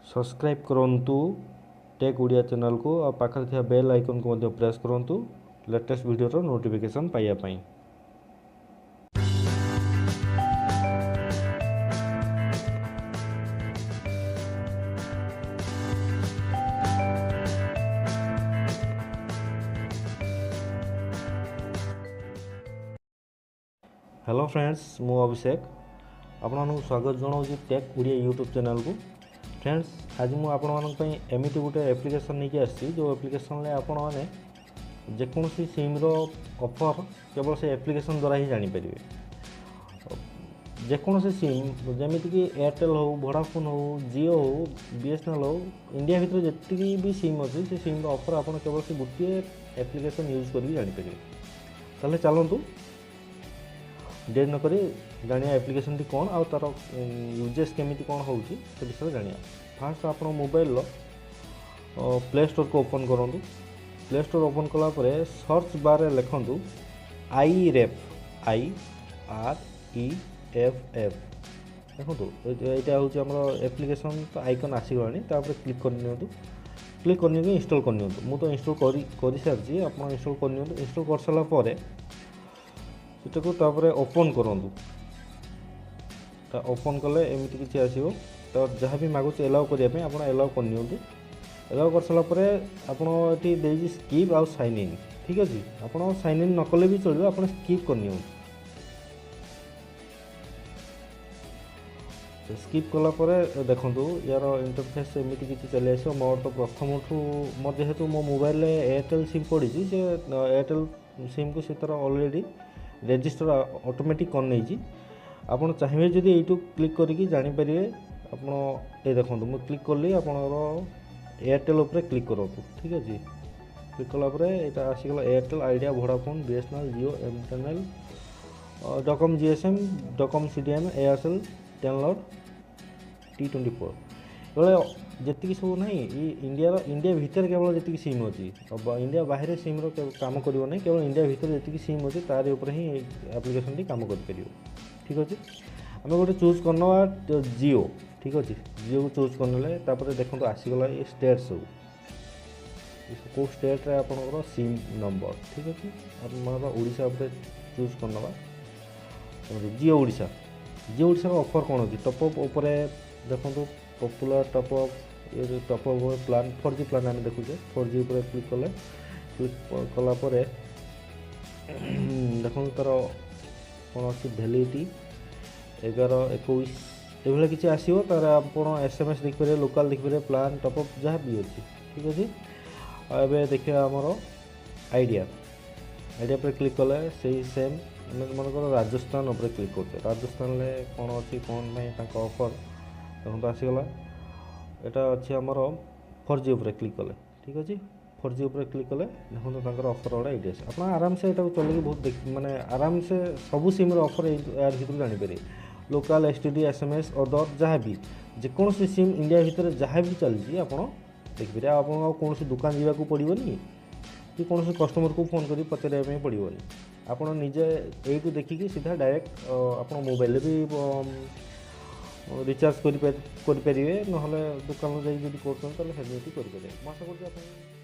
Subscribe करंतु take Odia channel को और पाखरे थिया बेल आइकन को मध्य प्रेस करंतु लेटेस्ट वीडियो रो नोटिफिकेशन पाइया पई। हेलो फ्रेंड्स, मु अभिषेक आपन स्वागत जनाऊँ टेक ओडिया यूट्यूब चैनल को। फ्रेंड्स, आज मुझे आपण एमती गोटे एप्लिकेशन नहीं आसी जो एप्लिकेशन आपण मैंने जेकोसी सिम रो ऑफर केवल से एप्लिकेशन द्वारा ही जानीपर। जेकोसी सिम जमीक कि एयरटेल हो, वोडाफोन हो, जियो हो, बीएसएनएल हो, इंडिया भितर जी भी सिम अच्छी से सिम ऑफर आप केवल से गोटे एप्लिकेशन यूज कर जानीपर। ताले चलतु डेट नक जाना एप्लिकेशन टी कौन आ तार यूजेस केमी कौन हो विषय जाना। फास्ट आप मोबाइल प्ले स्टोर को ओपन करूँ। प्ले स्टोर ओपन कलापर सर्च बार लिखु iRef IREFF देखो यहाँ हूँ एप्लिकेशन तो आइकन आसीगला क्लिक करनी। क्लिक करनी इंस्टॉल करनी। मु तो इंस्टॉल कर सारी आप इंस्टॉल करनी। इंस्टॉल कर सारापर सेटा को ओपन करूँ। ओपन कले एमती किसी आसो तो जहाँ भी मागुच एलाउ करने आप एलाउ करनी। एलाउ कर सारापर आपड़ी दे स्कीप आउ साइन इन। ठीक अच्छे आप साइन इन नकले भी चलो आप स्कीप करनी। स्कीप कलापर देखो यार इंटरफेस एमती किसी चली आस। मोर तो प्रथम मोर जेहेतु मो मोबाइल एयरटेल सिम पड़ी से एयरटेल सिम को से ऑलरेडी रजिस्टर ऑटोमेटिक कर नहीं। आपड़ चाहिए जदि यू क्लिक करके जापर आप देखो मुझे क्लिक कली आप एयरटेल उपर क्लिक करूँ। ठीक अच्छे क्लिक कलापर यहाँ आसीगला एयरटेल, आइडिया, वोडाफोन, बीएसएनएल, जियो, एमटेनएल, डॉकॉम, जीएसएम, डॉकॉम, सीडीएम, एयरसेल, टेनलर, T24 ये सब ना इंडिया भितर केवल जी सिम अच्छी। इंडिया बाहर सिम काम करियो नहीं, केवल इंडिया भितर जी सिम अच्छी तार ऊपर ही एप्लिकेशन टी काम कर। ठीक अच्छे आम गोटे चूज करना जियो। ठीक अच्छे जियो को चूज करने देखो आसीगला ये स्टेट सब कौ स्टेट रे आपनकर सिम नंबर। ठीक अच्छे आप ओडिशा चूज करना जियो ओडिशा। जियो ओडिशा ऑफर कौन अच्छी टॉपअप उपर देखो पॉपुलर टॉपअप ये टॉपअप प्लान 4G प्लान आम देखुचे 4G उपर क्लिक कले क्लिक कलापर देखो तार कौन अच्छी वैलिडिटी 11-21 ये किसी आसो तार आप SMS देखिए, लोकल देखिए, प्लान टॉपअप जहाँ भी अच्छी। ठीक अच्छे एवं देखिए आमर आइडिया पर क्लिक कले से सेम मनकर राजस्थान उपर क्लिक करते। राजस्थान में कौन अच्छी कौन नहीं ऑफर देखो आसीगला यहाँ अच्छी आमर 4G उपर क्लिक कले। ठीक अच्छे 4G उपर क्लिक कले देखो ऑफर गुड़ा ये आप आराम से यहाँ चलिए बहुत माने आराम से सबू सिम ऑफर यार भर जानीपर। लोकल STD SMS अदर जहाँ भी जेकोसी सिम इंडिया भितर जहाँ भी चलती आप देखिए। आप कौन दुकान जावाक पड़ोनी कि कौन कस्टमर को फोन कर पचारे पड़ोनी। आप निजे यू देखिए सीधा डायरेक्ट आप मोबाइल भी रिचार्ज करें ना दुकान जाइए करें। आशा कर